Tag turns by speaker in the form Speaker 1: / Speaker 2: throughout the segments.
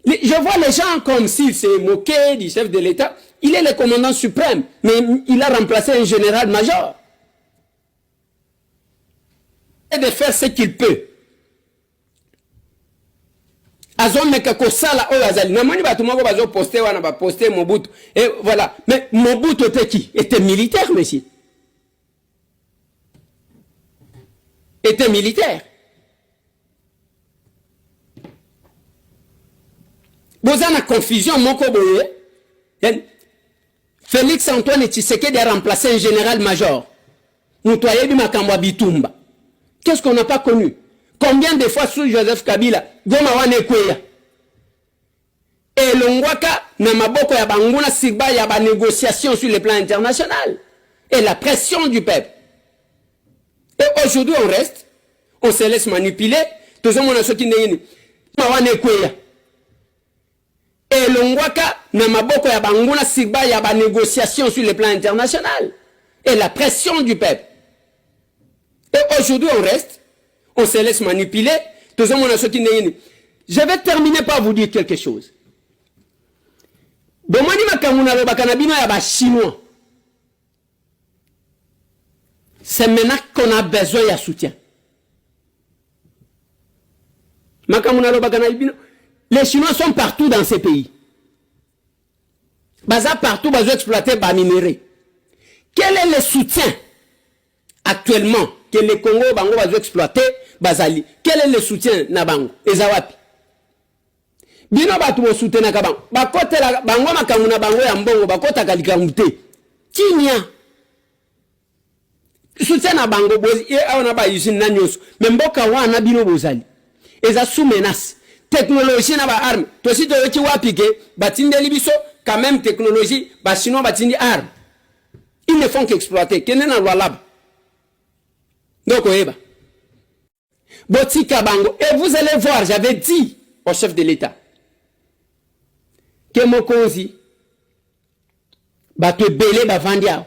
Speaker 1: Je vois les gens comme s'ils se moquaient du chef de l'État. Il est le commandant suprême, mais il a remplacé un général-major. Et de faire ce qu'il peut. Et voilà. Mais Mobutu était qui? Était militaire, monsieur. Était militaire. Vous avez une confusion, mon coboye. Félix Antoine Tshisekedi a remplacé un général-major. Qu'est-ce qu'on n'a pas connu? Combien de fois sous Joseph Kabila, Goma wane kweya? Et l'ongwaka, namaboko ya banguna sigba ya ba négociation sur le plan international. Et la pression du peuple. Et aujourd'hui on reste, on se laisse manipuler. Tout le monde a ce qui n'est pas wane kweya. Et l'ongwaka, namaboko ya banguna sigba ya ba négociation sur le plan international. Et la pression du peuple. Et aujourd'hui on reste, on se laisse manipuler. Tout le monde a ce qui n'est. Je vais terminer par vous dire quelque chose. C'est maintenant qu'on a besoin de soutien. Les Chinois sont partout dans ces pays. Baza partout, baza exploiter ba minerai. Quel est le soutien actuellement que les Congo bango baza exploiter bazali? Quel est le soutien na bango? Ezawapi. Bino batu bo soutien na bango. Bakote la bango makamuna bango ya mbongo bakota kalikamute. Kinya. Soutien na bango bozi e awana ba usine na nyoso. Memboka wana bino bozali. Eza sous menace. Technologie na ba arme. To si to yoki wapi ke batindeli biso quand même technologie ba chinois batindi arme. Ils ne font qu'exploiter. Kenen na loi lab. Donc oeba. Botika bango. Et vous allez voir, j'avais dit au chef de l'État que Mokonzi va te belé ba vandia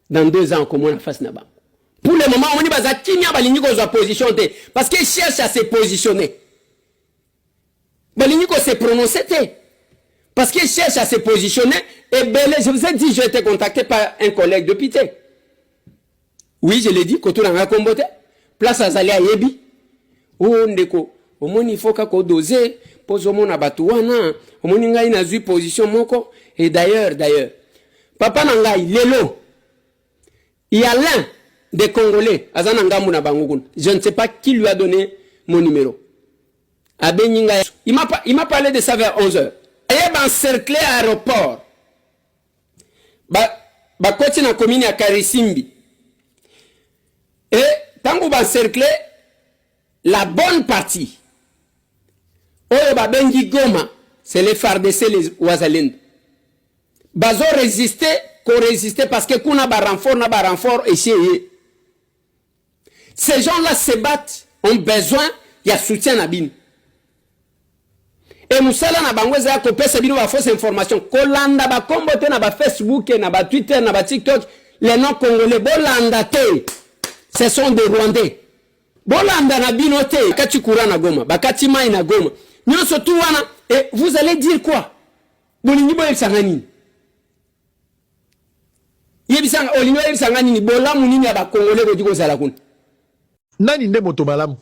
Speaker 1: dans 2 ans comme on a face na bango. Pour le moment, on dit baza kinya balingi ko za position te parce qu'il cherche à se positionner. Balingi ko se prononcer te parce qu'il cherche à se positionner et belé. Je vous ai dit, j'ai été contacté par un collègue de Pité. Oui, je l'ai dit, quand on a combattu, place à Zali à Yebi. Oh, ndeko, au moins il faut qu'on dose, pose au monde à Batouana, au moins il a une position moko. Et d'ailleurs, papa Nangai, Lelo, il y a l'un des Congolais, Azanangamou na Bangogun. Je ne sais pas qui lui a donné mon numéro. Il m'a parlé de ça vers 11h. Il y a encerclé à l'aéroport. Côté na commune à Karisimbi. Et tant qu'on va encercler la bonne partie, Oyo Babengi Goma, c'est les FARDC, les Ouazalend. Bazo résister, co-résister parce que kuna ba renfort, essayer. Ces gens-là se battent, ont besoin, il y a soutien à bin. Et Moussala na bangweza ya kopesa bino ba fausse information. Kolanda ba kombote na ba Facebook, na ba Twitter, na ba TikTok, les non congolais bolanda te. Ce sont des Rwandais. Bolanda na bino te, bakati kura na Goma, bakati mai na Goma. Nyonso tu wana, et vous allez dire quoi? Bolingi boyel sangani. Yebisanga olingo yel sangani bola munini ya ba congolais ko diko sala kun.
Speaker 2: Nani nde moto malamu?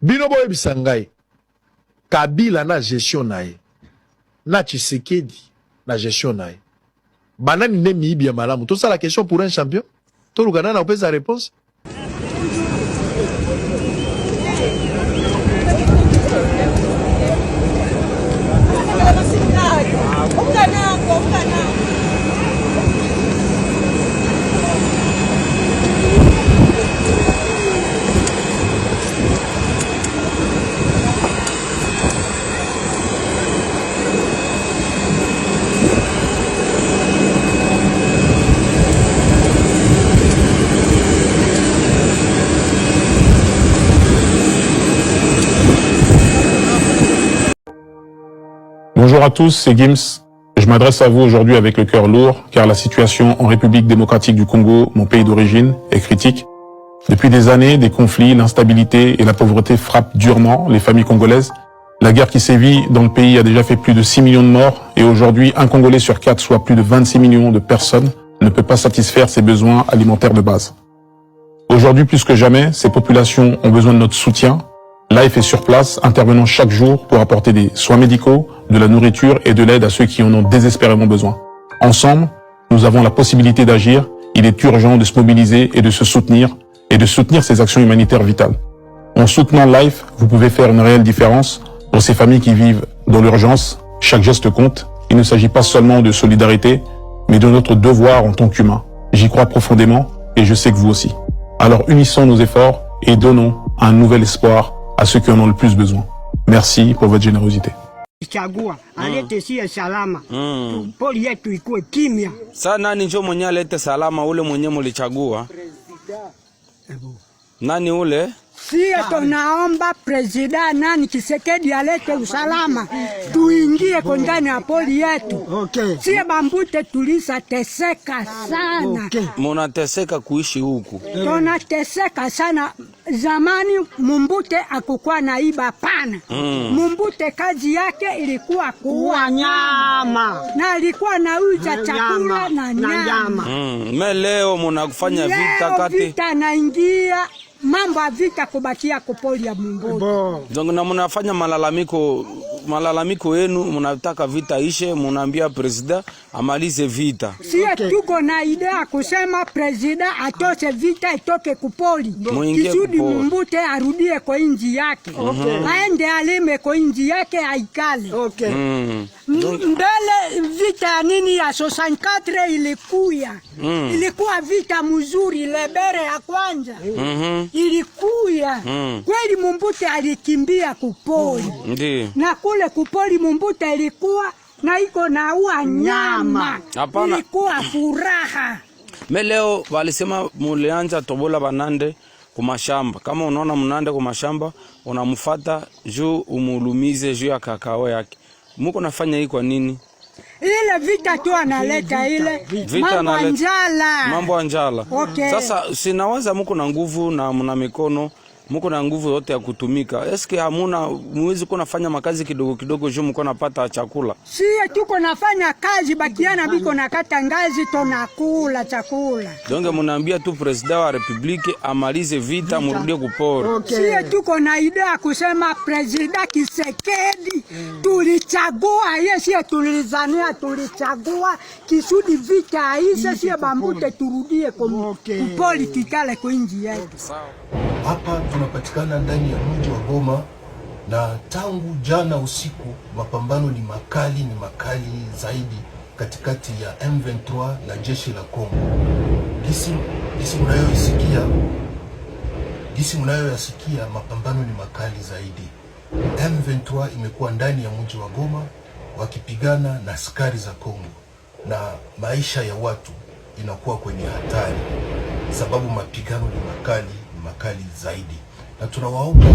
Speaker 2: Bino boye bisangai. Kabila na gestion nae. Na Tshisekedi na gestion nae. Banani nde miibi ya malamu. Tout ça la question pour un champion? Tout le Ghana n'a pas sa réponse.
Speaker 3: Bonjour à tous, c'est Gims. Je m'adresse à vous aujourd'hui avec le cœur lourd, car la situation en République démocratique du Congo, mon pays d'origine, est critique. Depuis des années, des conflits, l'instabilité et la pauvreté frappent durement les familles congolaises. La guerre qui sévit dans le pays a déjà fait plus de 6 millions de morts et aujourd'hui, un Congolais sur 4, soit plus de 26 millions de personnes, ne peut pas satisfaire ses besoins alimentaires de base. Aujourd'hui, plus que jamais, ces populations ont besoin de notre soutien. Life est sur place, intervenant chaque jour pour apporter des soins médicaux, de la nourriture et de l'aide à ceux qui en ont désespérément besoin. Ensemble, nous avons la possibilité d'agir. Il est urgent de se mobiliser et de se soutenir ces actions humanitaires vitales. En soutenant Life, vous pouvez faire une réelle différence pour ces familles qui vivent dans l'urgence. Chaque geste compte. Il ne s'agit pas seulement de solidarité, mais de notre devoir en tant qu'humains. J'y crois profondément et je sais que vous aussi. Alors unissons nos efforts et donnons un nouvel espoir à ceux qui en ont le plus besoin. Merci pour votre générosité.
Speaker 4: Chagua alete sie salama poli yetu ikuwe kimya.
Speaker 5: Sasa nani njo mwenye alete salama? Ule mwenye mulichagua nani ule?
Speaker 4: Sie tunaomba presida nani Tshisekedi alete usalama, tuingie kwa ndani ya poli yetu. Sie Bambute tulisa teseka sana.
Speaker 5: Munateseka kuishi huku.
Speaker 4: Tunateseka sana. Zamani Mumbute akukua naiba pana. Mumbute kazi yake ilikuwa kuua nyama na alikuwa nauza chakula na nyama.
Speaker 5: Me leo munakufanya vita kati.
Speaker 4: Vita naingia mambo ya vita kubakia kupoli ya Mumbute.
Speaker 5: Zongo na munafanya malalamiko yenu, munataka vita ishe, munaambia presida amalize vita.
Speaker 4: Sie tuko na idea kusema presida atoshe vita itoke kupoli. Kisudi Mumbute arudie kwa inji yake. Aende alime kwa inji yake aikale. Mbele vita ya nini ya 64 ilikuya. Ilikuwa vita mzuri, Lebere ya kwanza. Ilikuya. Kweli Mumbute alikimbia kupoli. Na kule kupoli Mumbute ilikuwa na iko na ua nyama. Ilikuwa furaha.
Speaker 5: Me leo walisema mulianza tobola banande kumashamba. Kama unaona mnande kumashamba, unamfuata juu umulumize juu ya kakao yake. Muko nafanya hii kwa nini?
Speaker 4: Ile vita tu analeta ile mambo ya njala.
Speaker 5: Sasa sinawaza muko na nguvu na mna mikono, muko na nguvu yote ya kutumika. Eske hamuna muwezi kuna fanya makazi kidogo kidogo juu muko napata chakula?
Speaker 4: Sie tuko nafanya kazi, bakiana biko nakata ngazi tunakula chakula.
Speaker 5: Donge munaambia tu president wa republiki amalize vita murudie kupora.
Speaker 4: Sie tuko na idea kusema president Tshisekedi tulichagua yeye, sie tulizania tulichagua kisudi vita hizo, sie Bambute turudie kupoli tukale kwa inji yetu.
Speaker 6: Hapa tunapatikana ndani ya mji wa Goma na tangu jana usiku mapambano ni makali zaidi katikati ya M23 na jeshi la Kongo. Gisi mnayoyasikia mapambano ni makali zaidi. M23 imekuwa ndani ya mji wa Goma wakipigana na askari za Kongo na maisha ya watu inakuwa kwenye hatari sababu mapigano ni makali zaidi, na tunawaomba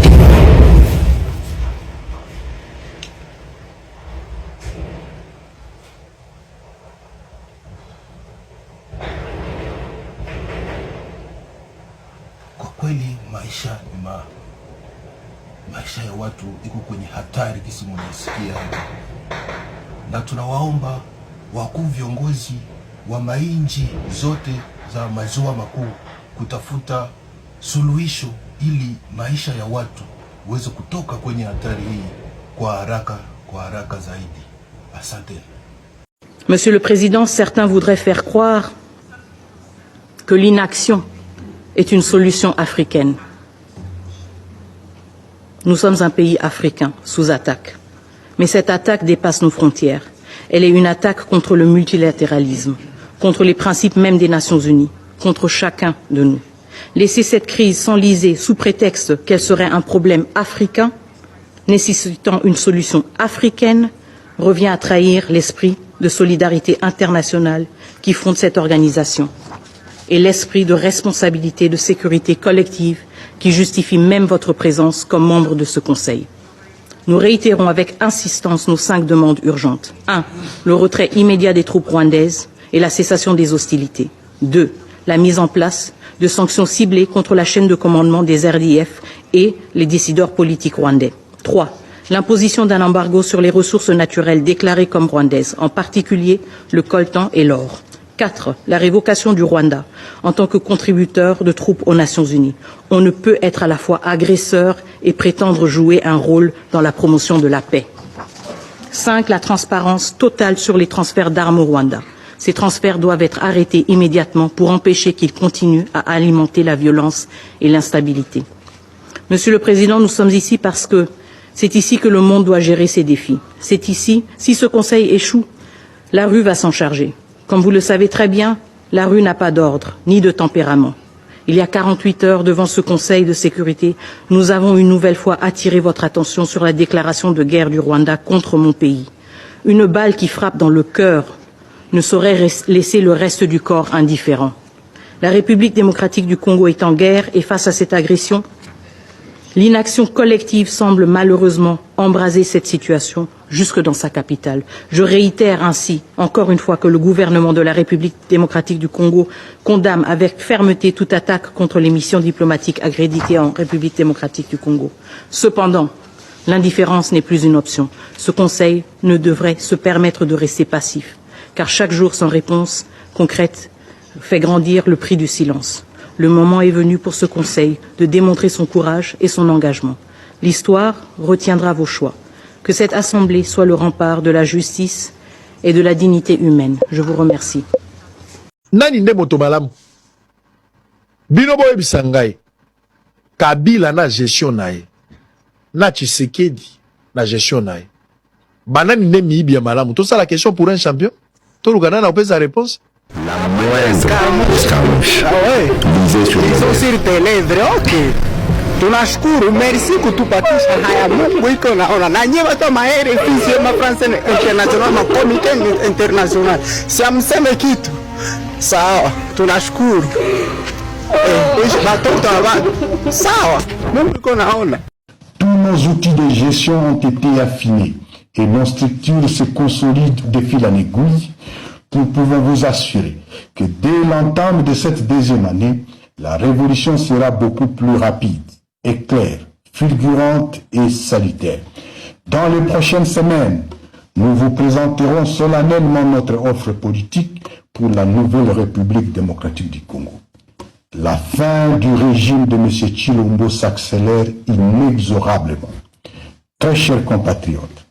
Speaker 6: kwa kweli maisha ya watu iko kwenye hatari kisi mnasikia hapa, na tunawaomba wakuu viongozi wa mainji zote za maziwa makuu kutafuta suluhisho ili maisha ya watu uweze kutoka kwenye hatari hii kwa haraka zaidi. Asante.
Speaker 7: Monsieur le Président, certains voudraient faire croire que l'inaction est une solution africaine. Nous sommes un pays africain sous attaque. Mais cette attaque dépasse nos frontières. Elle est une attaque contre le multilatéralisme, contre les principes même des Nations Unies, contre chacun de nous. Laisser cette crise s'enliser sous prétexte qu'elle serait un problème africain, nécessitant une solution africaine, revient à trahir l'esprit de solidarité internationale qui fonde cette organisation et l'esprit de responsabilité de sécurité collective qui justifie même votre présence comme membre de ce Conseil. Nous réitérons avec insistance nos 5 demandes urgentes. 1. Le retrait immédiat des troupes rwandaises et la cessation des hostilités. 2. La mise en place de sanctions ciblées contre la chaîne de commandement des RDF et les décideurs politiques rwandais. 3. l'imposition d'un embargo sur les ressources naturelles déclarées comme rwandaises, en particulier le coltan et l'or. 4. La révocation du Rwanda en tant que contributeur de troupes aux Nations Unies. On ne peut être à la fois agresseur et prétendre jouer un rôle dans la promotion de la paix. 5. La transparence totale sur les transferts d'armes au Rwanda. Ces transferts doivent être arrêtés immédiatement pour empêcher qu'ils continuent à alimenter la violence et l'instabilité. Monsieur le Président, nous sommes ici parce que c'est ici que le monde doit gérer ses défis. C'est ici, si ce Conseil échoue, la rue va s'en charger. Comme vous le savez très bien, la rue n'a pas d'ordre, ni de tempérament. Il y a 48 heures, devant ce Conseil de sécurité, nous avons une nouvelle fois attiré votre attention sur la déclaration de guerre du Rwanda contre mon pays. Une balle qui frappe dans le cœur ne saurait laisser le reste du corps indifférent. La République démocratique du Congo est en guerre et face à cette agression, l'inaction collective semble malheureusement embraser cette situation jusque dans sa capitale. Je réitère ainsi, encore une fois, que le gouvernement de la République démocratique du Congo condamne avec fermeté toute attaque contre les missions diplomatiques accréditées en République démocratique du Congo. Cependant, l'indifférence n'est plus une option. Ce Conseil ne devrait se permettre de rester passif, car chaque jour sans réponse concrète fait grandir le prix du silence. Le moment est venu pour ce Conseil de démontrer son courage et son engagement. L'histoire retiendra vos choix. Que cette Assemblée soit le rempart de la justice et de la dignité humaine. Je vous remercie.
Speaker 2: Nani nde moto malamu? Bino boyebisa ngai. Kabila na gestion na ye. Na Tshisekedi na gestion na ye. Banani nde miyibi ya malamu? Tout ça la question pour un champion? Tout le Ghana n'a pas sa réponse?
Speaker 8: La moindre escarmouche. Lisez sur
Speaker 9: Ils sont sur tes lèvres, ok. Tunashukuru, merci kutupatisha haya. Mungu iko naona. Na nyie watu wa RFI sema France International na Comité International. Siamseme kitu. Sawa, tunashukuru. Watoto wa sawa. Mungu iko naona.
Speaker 10: Tous nos outils de gestion ont été affinés et nos structures se consolident de fil en aiguille. Nous pouvons vous assurer que dès l'entame de cette deuxième année, la révolution sera beaucoup plus rapide, éclair, fulgurante et salutaire. Dans les prochaines semaines, nous vous présenterons solennellement notre offre politique pour la nouvelle République démocratique du Congo. La fin du régime de M. Tshilombo s'accélère inexorablement. Très chers compatriotes,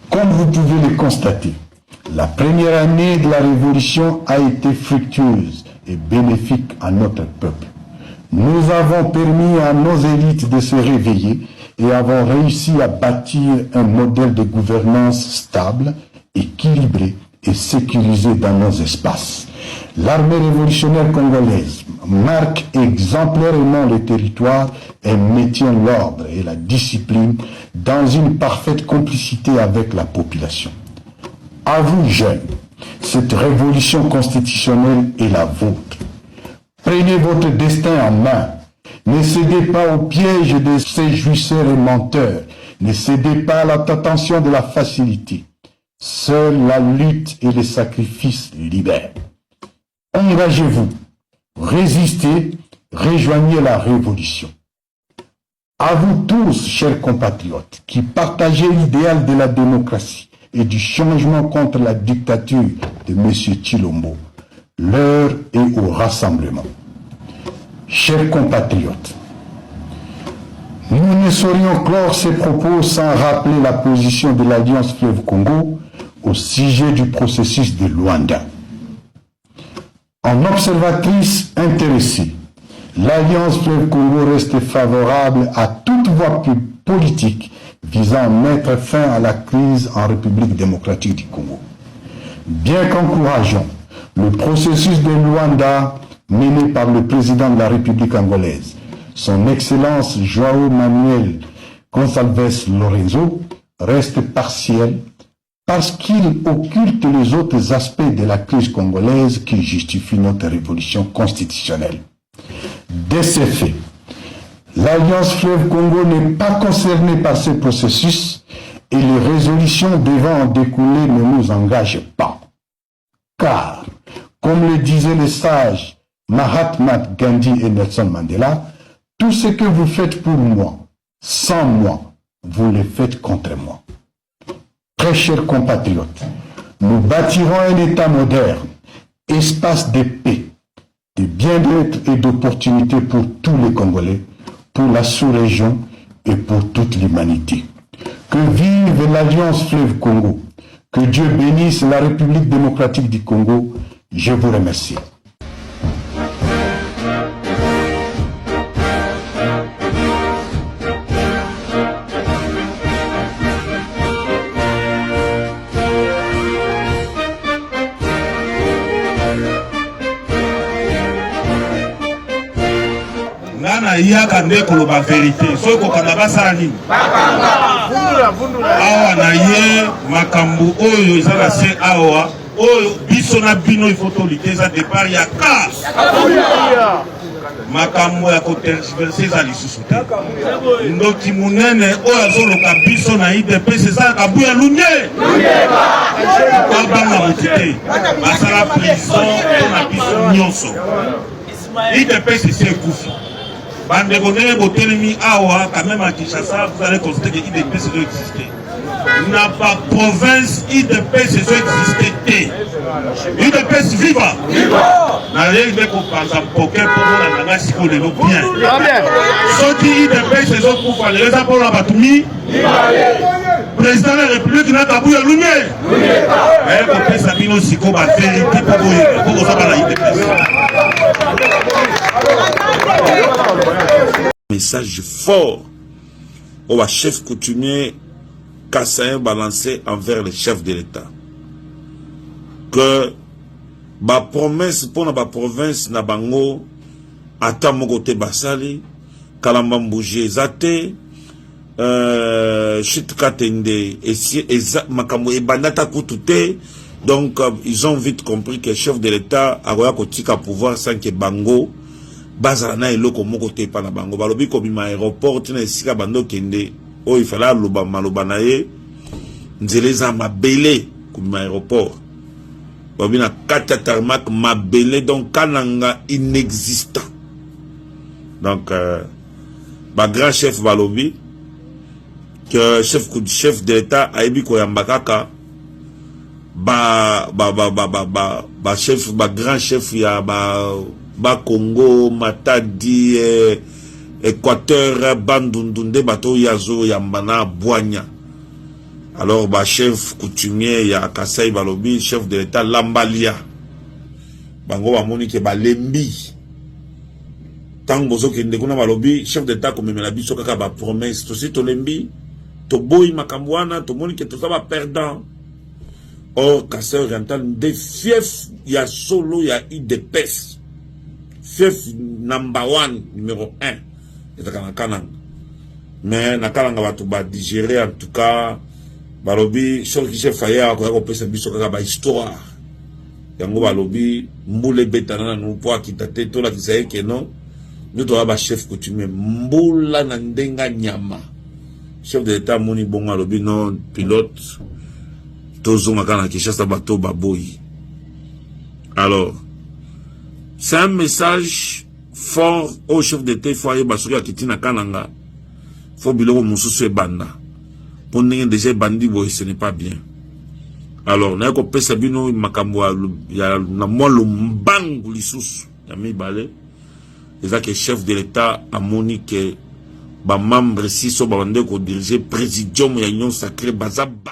Speaker 10: comme vous pouvez le constater, la première année de la Révolution a été fructueuse et bénéfique à notre peuple. Nous avons permis à nos élites de se réveiller et avons réussi à bâtir un modèle de gouvernance stable, équilibré et sécurisé dans nos espaces. L'armée révolutionnaire congolaise marque exemplairement le territoire et maintient l'ordre et la discipline dans une parfaite complicité avec la population. À vous, jeunes, cette révolution constitutionnelle est la vôtre. Prenez votre destin en main. Ne cédez pas au piège de ces jouisseurs et menteurs. Ne cédez pas à la tentation de la facilité. Seule la lutte et le sacrifice libèrent. Engagez-vous, résistez, rejoignez la révolution. À vous tous, chers compatriotes, qui partagez l'idéal de la démocratie et du changement contre la dictature de M. Tshilombo, l'heure est au rassemblement. Chers compatriotes, nous ne saurions clore ces propos sans rappeler la position de l'Alliance Fleuve Congo au sujet du processus de Luanda. En observatrice intéressée, l'Alliance Fleuve Congo reste favorable à toute voie politique visant à mettre fin à la crise en République démocratique du Congo. Bien qu'encourageant le processus de Luanda mené par le président de la République angolaise, son Excellence João Manuel Gonçalves Lorenzo, reste partiel parce qu'il occulte les autres aspects de la crise congolaise qui justifient notre révolution constitutionnelle. De ces faits, l'Alliance Fleuve Congo n'est pas concernée par ce processus et les résolutions devant en découler ne nous engagent pas. Car, comme le disaient les sages Mahatma Gandhi et Nelson Mandela, tout ce que vous faites pour moi, sans moi, vous le faites contre moi. Très chers compatriotes, nous bâtirons un État moderne, espace de paix, de bien-être et d'opportunités pour tous les Congolais, pour la sous-région et pour toute l'humanité. Que vive l'Alliance Fleuve Congo. Que Dieu bénisse la République démocratique du Congo. Je vous remercie.
Speaker 11: Nana yaka ndeko loba vérité soki kokanda basala nini awa na ye makambo oyo eza na se awa oyo biso na bino il faut tolite eza départ ya ka makambo ya kotergiverse eza lisusu te ndoki munene oyo azoloka biso na IDPS ezalaka buya lunye abanga motu te basala prison mpona biso nyonso IDPS esi ekufi bandeko ndenge botelemi awa quand même à Kinshasa vous allez constater que IDPS doit exister na pas province IDPS doit exister te IDPS viva na lebe ko panza poker pour na nanga siko lelo bien soki IDPS ezokufa lelo eza mpona bato mi président de la République na kabuya lunye mais kopesa bino siko ba vérité pour kozaba na IDPS.
Speaker 12: Message fort au chef coutumier Kassaïen balancé envers le chef de l'État que ba promesse pour la province na bango ata moko te basali kalamba mbuje zate chute katende et makambo ebandata kutute. Donc ils ont vite compris que le chef de l'État a kotika pouvoir sans que bango bazala na eloko moko te pa na bango balobi ko bima aéroport tina esika bando kende o il fallait loba maloba na ye nzeleza mabele ko bima aéroport babi na kata tarmac mabele donc kananga inexistant. Donc ba grand chef balobi que chef de l'État a ebi ko yambakaka ba chef ba grand chef ya ba Congo Matadi Équateur Bandundunde bato yazo yambana Boigna. Alors ba chef coutumier ya Kasai balobi chef de l'État Lambalia bango bamoni ke balembi tango bozo kende kuna balobi chef d'État komemela biso kaka ba promesse to si to lembi to boy makambwana to moni ke to ba perdant. Or Kasai oriental des fief ya solo ya IDPS fief number 1 numéro 1 et kanang mais nakalanga batu ba digérer en tout cas balobi sur qui chef aya ko pesa biso kaka ba histoire yango balobi mbule betana na po akitate to la kisaye ke non nous doit ba chef coutumier mbula na ndenga nyama chef de l'État moni bon balobi non pilote tozo makana Kinshasa bato baboyi. Alors c'est un message fort au chef d'État foyer basuki akitina kananga faut biloko mususu ebanda pour ndenge déjà bandi boy ce n'est pas bien. Alors na ko pesa bino makambo ya na molo mbangu lisusu ya mibale eza que chef de l'État a moni que ba membre si so ba bande ko diriger présidium ya union sacrée bazaba